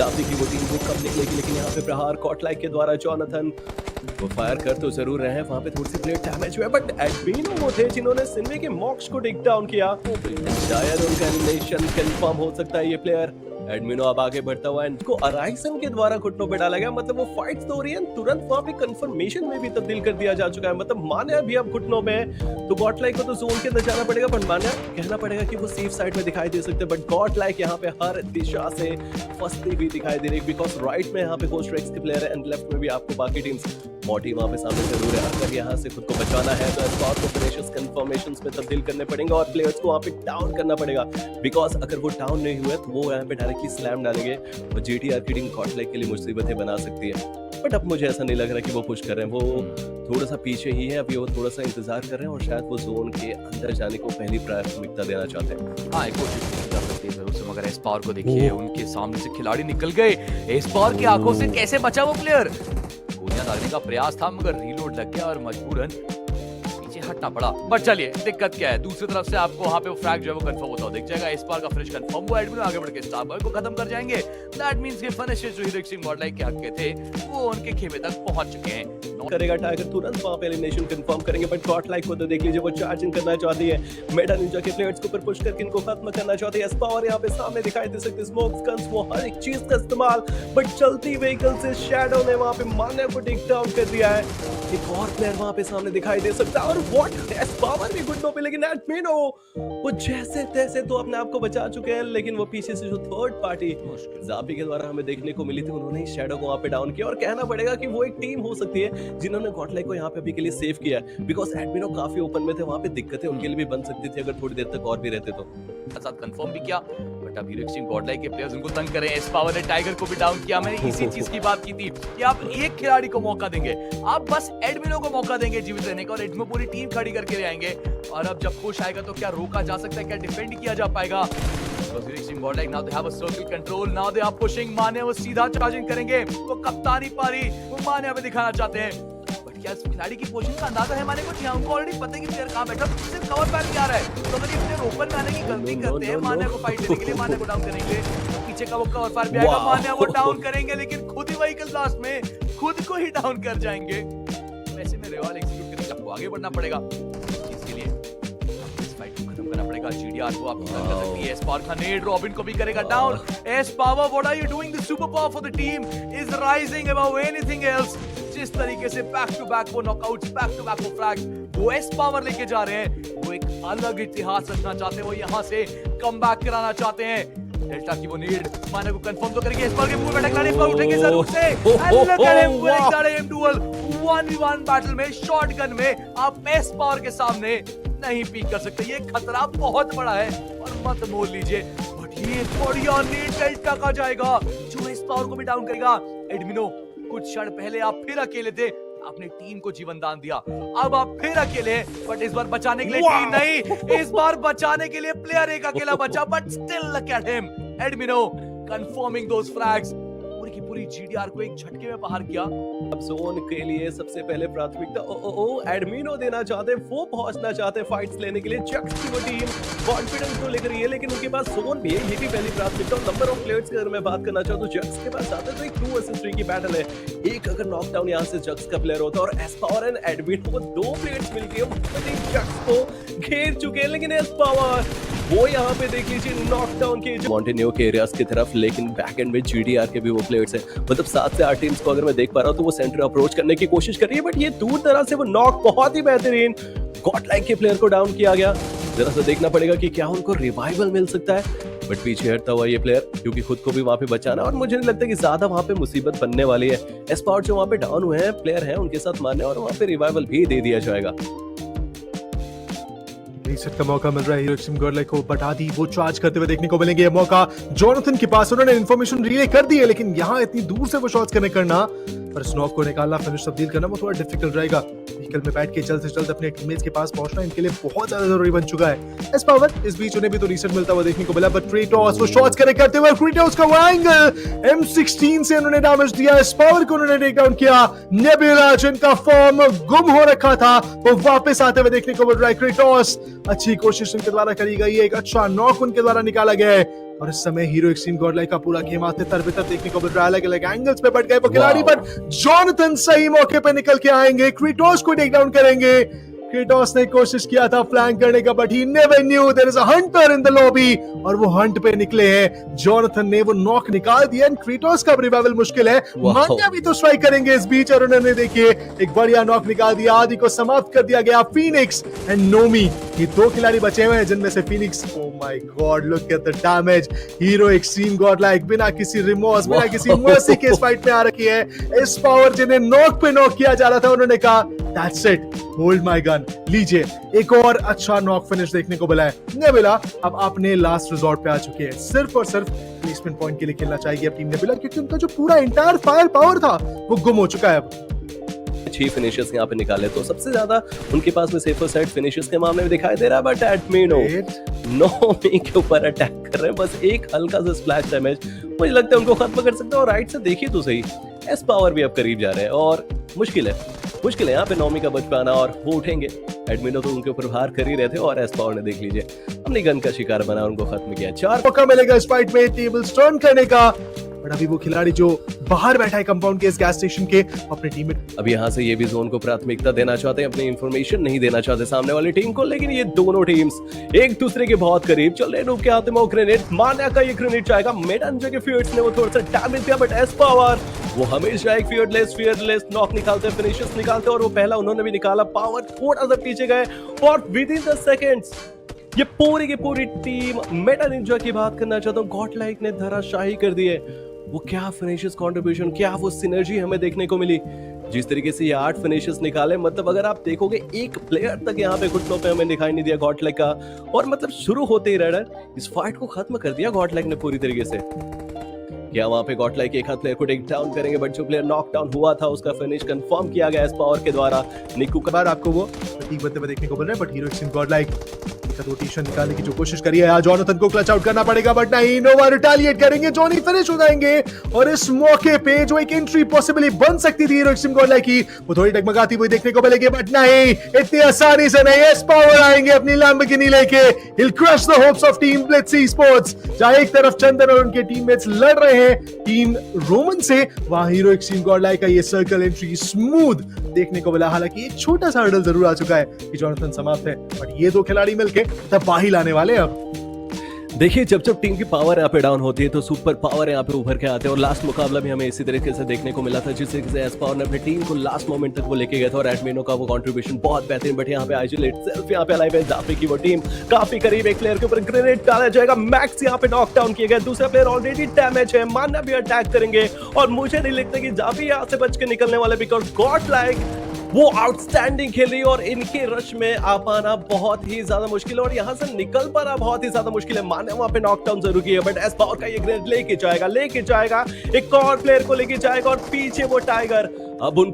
जाती की वो टीम वो कब निकलेगी, लेकिन यहाँ पे प्रहार कॉटलाइक के द्वारा जोनाथन वो फायर कर तो जरूर रहे हैं, वहां पे थोड़ी सी प्लेट डैमेज हुआ, बट एडमिनो वो थे जिन्होंने सिन्वे के मॉक्स को टेक डाउन किया। शायद उनका एलिमिनेशन कंफर्म हो सकता है ये प्लेयर। एडमिनो अब आगे बढ़ता हुआ है, इनको अराइसन के द्वारा घुटनों पे डाला गया, मतलब वो फाइट्स तो हो रही है, तुरंत वहां पे कंफर्मेशन में भी तब्दील कर दिया जा चुका है, मतलब मान्या भी अब घुटनों पे है, तो गॉडलाइक को तो जोन के अंदर जाना पड़ेगा, बट मान्या कहना पड़ेगा कि वो सेफ साइड में दिखाई दे सकते हैं, बट गॉडलाइक यहाँ पे हर दिशा से फंसती हुई दिखाई दे रही है, बिकॉज राइट में यहाँ पे गोस्ट रेक्स के प्लेयर है एंड लेफ्ट में भी आपको बाकी टीम्स मोटी वहां पे सामने जरूर है। अगर यहाँ से खुद को बचाना है तो स्पॉट को फिनिशेस कंफर्मेशंस में तब्दील करने पड़ेंगे और प्लेयर्स को वहां पे डाउन करना पड़ेगा, बिकॉज अगर वो डाउन नहीं हुए तो वो यहाँ पे डायरेक्टली स्लैम डालेंगे और जीटीआर की टीम गॉडलाइक के लिए मुसीबतें बना सकती है। बट अब मुझे ऐसा नहीं लग रहा कि वो पुश कर रहे हैं, वो थोड़ा सा पीछे ही है, अभी वो थोड़ा सा इंतजार कर रहे हैं और शायद वो जोन के अंदर जाने को पहली प्राथमिकता देना चाहते हैं। हाँ, एक कोशिश की जा सकती है जरूर से, मगर एस पावर को देखिए, उनके सामने से खिलाड़ी निकल गए, एस पावर की आंखों से कैसे बचा वो प्लेयर। गोलियां दागने का प्रयास था मगर रीलोड लग गया और मजबूरन पीछे हटना पड़ा। बट चलिए, दिक्कत क्या है, दूसरी तरफ से आपको वहां पे वो फ्रैग जो है वो कंफर्म होता दिख जाएगा। एस पावर का फिनिश कंफर्म हुआ, एडमिन आगे बढ़ के स्टारबॉय को खत्म कर जाएंगे। दैट मींस के फिनिशेस जो हीरो एक्सट्रीम गॉडलाइक के हक के थे वो उनके खेमे तक पहुंच चुके हैं। करेगा टाइगर, तुरंत वहां पे एलिमिनेशन कंफर्म करेंगे, बट गॉडलाइक को तो देख लीजिए वो चार्जिंग करना चाहती है, मेटा निंजा के प्लेयर्स के ऊपर पुश करके इनको खत्म करना चाहती है। एस पावर यहाँ पे सामने दिखाई दे सकते, स्मोक्स गन्स वो हर एक चीज का इस्तेमाल, बट चलती व्हीकल से शैडो ने वहां पे मान्या को टेक डाउन कर दिया है। एक और प्लेयर वहां पे सामने दिखाई दे सकता है और व्हाट, एस पावर भी घुटनों पे, लेकिन एडमिनो वो जैसे तैसे तो अपने आप को बचा चुके हैं, लेकिन वो पीछे से जो थर्ड पार्टी जापी के द्वारा हमें देखने को मिली थी, उन्होंने ही शैडो को वहां पे डाउन किया और कहना पड़ेगा कि वो एक टीम हो सकती है जिन्होंने गॉडलाइक को यहाँ पे अभी के लिए सेव किया है, बिकॉज एडमिनो काफी ओपन में थे, वहां पे दिक्कतें उनके लिए भी बन सकती थी अगर थोड़ी देर तक और भी रहते तो। साथ कंफर्म भी किया, बट अब हीरो एक्सट्रीम गॉडलाइक के प्लेयर्स उनको तंग कर रहे हैं। एस पावर ने टाइगर को भी डाउन किया। मैंने इसी चीज की बात की थी कि आप एक खिलाड़ी को मौका देंगे, आप बस एडमिनो को मौका देंगे जीवित रहने का और एडमिनो पूरी टीम खड़ी करके ले आएंगे, और अब जब पुश आएगा तो क्या रोका जा सकता है, क्या डिफेंड किया जा पाएगा। Godlike now they have a circle control, now they are pushing. Manya वो सीधा चार्जिंग करेंगे, वो कप्तानी पारी वो मान्या पे दिखाना चाहते हैं, क्या खिलाड़ी की पोजीशन का अंदाजा है माने को? जी उनको ऑलरेडी पता है कि प्लेयर कहां बैठा है, सिर्फ कवर पैर भी आ रहा है, तो अगर ये प्लेयर ओपन में आने की गलती करते हैं, मान्या को फाइट देने के लिए, मान्या को डाउन करेंगे, पीछे का वो कवर पैर भी आएगा, मान्या वो डाउन करेंगे, लेकिन खुद ही व्हीकल लास्ट में खुद को ही डाउन कर जाएंगे। वैसे में रेवाल एग्जीक्यूट करने के लिए आपको आगे बढ़ना पड़ेगा, इसके लिए इस फाइट को खत्म करना पड़ेगा। जीडीआर को आप कर सकती है, एस पावर का नेड रॉबिन को भी करेगा down. S power, what are you doing? The super power for the team is rising above anything else. जिस तरीके से बैक टू बैक वो नॉकआउट्स, बैक टू बैक वो फ्रैग वो एस पावर लेके जा रहे हैं, वो एक अलग इतिहास रचना चाहते हैं, वो यहाँ से कमबैक कराना चाहते हैं। डेल्टा की वो नीड माने को कंफर्म तो करेंगे, एस पावर के मुंह में अटैक लाने पर उठेंगे जरूर से। And look at him winning that um duel 1v1 battle में शॉटगन में आप एस पावर के सामने नहीं पीक कर सकते, ये खतरा बहुत बड़ा है और मत मोल लीजिए। बट ये बढ़िया नीड डेल्टा का जाएगा जो एस पावर को भी डाउन करेगा। एडमिनो कुछ क्षण पहले आप फिर अकेले थे, आपने टीम को जीवन दान दिया, अब आप फिर अकेले हैं, बट इस बार बचाने के लिए टीम नहीं, इस बार बचाने के लिए प्लेयर एक अकेला बचा, but still look at him, एडमिनो कंफर्मिंग दोस फ्रैग्स, पूरी की पूरी जीडीआर को एक झटके में बाहर किया। अब जोन के लिए सबसे पहले प्राथमिकता एडमिनो देना चाहते हैं, वो पहुंचना चाहते हैं फाइट्स लेने के लिए। जक्स की वो टीम कॉन्फिडेंस तो लेकर ये, लेकिन उनके पास जोन भी है, ये भी पहली प्राथमिकता। और नंबर ऑफ प्लेयर्स की अगर मैं बात करना चाहूँ तो जक्स के पास जाते तो एक 2 वर्सेस 3 की बैटल है, एक अगर नॉकडाउन यहाँ से जक्स का प्लेयर होता और एस पावर एंड एडमिनो को 2 प्लेयर्स मिलके जक्स को घेर चुके हैं, लेकिन एस पावर वो यहाँ पे देख लीजिए नॉकडाउन के मॉन्टेन्यू के एरियाज की तरफ, लेकिन बैक एंड में जीडीआर के भी वो प्लेयर्स हैं, मतलब 7 से 8 टीम्स को अगर मैं देख पा रहा हूँ तो वो सेंटर अप्रोच करने की कोशिश कर रही है, बट ये दूर तरह से वो नॉक बहुत ही बेहतरीन गॉडलाइक के प्लेयर को डाउन किया गया। जरा सा देखना पड़ेगा कि क्या उनको रिवाइवल मिल सकता है, बट पीछे हटता हुआ ये प्लेयर, क्योंकि खुद को भी वहां पे बचाना, और मुझे नहीं लगता कि ज्यादा वहां पे मुसीबत बनने वाली है। एस पावर जो वहां पे डाउन हुए हैं प्लेयर हैं, उनके साथ मारने और वहां पे रिवाइवल भी दे दिया जाएगा। रीसेट का मौका मिल रहा है हीरो एक्सट्रीम गॉडलाइक को, बट आदि वो चार्ज करते हुए देखने को मिलेंगे। ये मौका जोनाथन के पास, उन्होंने इंफॉर्मेशन रिले कर दी है, लेकिन यहाँ इतनी दूर से वो शॉट्स कनेक्ट करना पर स्नॉक को निकालना, फिनिश तब्दील करना वो थोड़ा डिफिकल्ट रहेगा। व्हीकल में बैठ के जल्द से जल्द अपने टीममेट्स के पास पहुंचना इनके लिए बहुत ज्यादा जरूरी बन चुका है। एस पावर इस बीच उन्हें भी तो रीसेट मिलता हुआ देखने को मिला, बट क्रेटोस वो शॉट्स कनेक्ट करते हुए, क्रेटोस का वो एंगल M16 से उन्होंने डैमेज दिया, एस पावर को उन्होंने टेक डाउन किया। नेबुला जिनका फॉर्म गुम हो रखा था वो वापस आते हुए देखने को मिल रहा है। क्रेटोस अच्छी कोशिश उनके द्वारा करी गई है, एक अच्छा नॉक उनके द्वारा निकाला गया है। और इस समय हीरो एक्सट्रीम गॉडलाइक का पूरा गेम आते तरबतर देखने को मिल रहा है। अलग अलग एंगल्स पे बढ़ गए वो खिलाड़ी, बट जॉनथन सही मौके पे निकल के आएंगे, क्रेटोस को टेक डाउन करेंगे। क्रेटोस ने कोशिश किया था फ्लैंक करने का, but he never knew there is a hunter in the lobby, और वो हंट पे निकले हैं। जॉनथन ने वो नॉक निकाल दिया एंड क्रेटोस का रिवाइवल मुश्किल है। मान्या भी तो स्ट्राइक करेंगे इस बीच, और उन्होंने देखिए एक बढ़िया नॉक निकाल दिया। आदि को समाप्त कर दिया गया। फीनिक्स एंड नोमी, ये दो खिलाड़ी बचे हुए हैं जिनमें से Phoenix, oh my God look at the damage. Hero extreme Godlike बिना किसी रिमोर्स, बिना किसी मर्सी के इस फाइट में आ रखी है। इस पावर जिन्हें नॉक पे नॉक किया जा रहा था, उन्होंने कहा that's it, hold my gun, लीजिए एक और अच्छा नॉक फिनिश देखने को मिला है। नेबुला अब अपने लास्ट रिजॉर्ट पे आ चुके हैं, सिर्फ और सिर्फ प्लेसमेंट पॉइंट के लिए खेलना चाहिए अब टीम नेबुला, क्योंकि उनका जो पूरा एंटायर फायर पावर था वो गुम हो चुका है अब। 6 फिनिशर्स यहाँ पे निकाले तो सबसे ज्यादा उनके पास में सेफर साइड फिनिशर्स के मामले में दिखाई दे रहा है, बट एडमिनो नोमी के ऊपर अटैक कर रहे हैं। बस एक हल्का सा स्प्लैश डैमेज, मुझे लगता है उनको खत्म कर सकते हैं। और राइट से देखिए तो सही, एस पावर भी अब करीब जा रहे हैं और मुश्किल है यहाँ पे नोमी का बच पाना, और वो उठेंगे। एडमिनो तो उनके ऊपर भार कर ही रहे थे, और एस पावर ने देख लीजिए अपनी गन का शिकार बना, उनको खत्म किया। 4 मौका मिलेगा इस फाइट में टेबल टर्न करने का, बट अभी वो खिलाड़ी जो बाहर बैठा है कंपाउंड के इस गैस स्टेशन के, अपने टीम में अब यहाँ से ये भी जोन को प्राथमिकता देना चाहते हैं, अपनी इंफॉर्मेशन नहीं देना चाहते सामने वाली टीम को। लेकिन ये दोनों टीम्स एक दूसरे के बहुत करीब चल रहे। के हाथ में ग्रेनेड, मान्या का ये ग्रेनेड जाएगा। मेडन के फील्ड्स ने वो थोड़ा सा डैमेज दिया, बट एस पावर वो हमेशा एक फियरलेस नॉक निकालते हैं, फिनिशर्स निकालते हैं, और वो पहला उन्होंने भी निकाला। पावर थोड़ा सा पीछे गए, और विद इन द सेकंड्स ये पूरी की पूरी टीम मेटा निंजा की बात करना चाहता हूँ, गॉडलाइक ने धराशाही कर दी है। वो क्या फिनिशर्स कंट्रीब्यूशन, क्या वो सिनर्जी हमें देखने को मिली। जिस तरीके से ये 8 फिनिशर्स निकाले, मतलब अगर आप देखोगे एक प्लेयर तक यहाँ पे घुटनों पे हमें दिखाई नहीं दिया गॉडलाइक का, और मतलब शुरू होते ही रेडर इस फाइट को खत्म कर दिया गॉडलाइक ने पूरी तरीके से। क्या वहां पे गॉडलाइक एक हाथ प्लेयर को टेक डाउन करेंगे, बट जो प्लेयर नॉक डाउन हुआ था उसका फिनिश कंफर्म किया गया इस पावर के द्वारा। निकू का बार आपको वो प्रतीक बनते हुए देखने को मिल रहा है, but hero extreme Godlike rotation निकालने की जो कोशिश करी है, जॉनथन को क्लच आउट करना पड़ेगा, बट नहीं, नोवा रिटेलिएट करेंगे, जॉनी फिनिश हो जाएंगे। और इस मौके पे जो एक एंट्री पॉसिबली बन सकती थी हीरो एक्सट्रीम गॉडलाइक की, वो थोड़ी डगमगाती हुई देखने को मिलेगी, बट नहीं, इतनी आसानी से नहीं। एस पावर आएंगे अपनी लैम्बोर्गिनी लेके, he'll crush the hopes of team blitz esports। जहां एक तरफ चंदन और उनके टीममेट्स लड़ रहे हैं टीम रोमन से, वहां हीरो एक्सट्रीम गॉडलाइक का ये सर्कल एंट्री स्मूथ देखने को मिला। हालांकि एक छोटा सा हर्डल जरूर आ चुका है कि जॉनथन समाप्त है, बट ये दो खिलाड़ी मिलके तबाही लाने वाले अब। देखिए, जब टीम की पावर यहाँ पे डाउन होती है तो सुपर पावर यहाँ पे उभर के आते हैं, और लास्ट मुकाबला भी हमें इसी तरीके से देखने को मिला था, जिस तरीके से एस पावर ने अपनी टीम को लास्ट मोमेंट तक वो लेके गए थे, और एडमिनो का वो कंट्रीब्यूशन बहुत बेहतरीन। बट यहाँ पे आइसोलेट सेल्फ यहाँ पे अलाइव है, जाफी की वो टीम काफी करीब, एक प्लेयर के ऊपर ग्रेनेड डाला जाएगा, मैक्स यहाँ पे नॉक डाउन किए गए, दूसरा प्लेयर ऑलरेडी डैमेज है, मान्या भी अटैक करेंगे, और मुझे नहीं लगता कि जाफी यहाँ से बच के निकलने वाले, बिकॉज गॉडलाइक वो आउटस्टैंडिंग खेल रही है, और इनके रश में आ पाना बहुत ही ज्यादा मुश्किल है, और यहाँ से निकल पाना बहुत ही ज्यादा मुश्किल है। मान्या वहां पे नॉकडाउन जरूर किया, बट एस पावर का ये ग्रेनेड लेके जाएगा, एक और प्लेयर को लेके जाएगा, और पीछे वो टाइगर अब उनको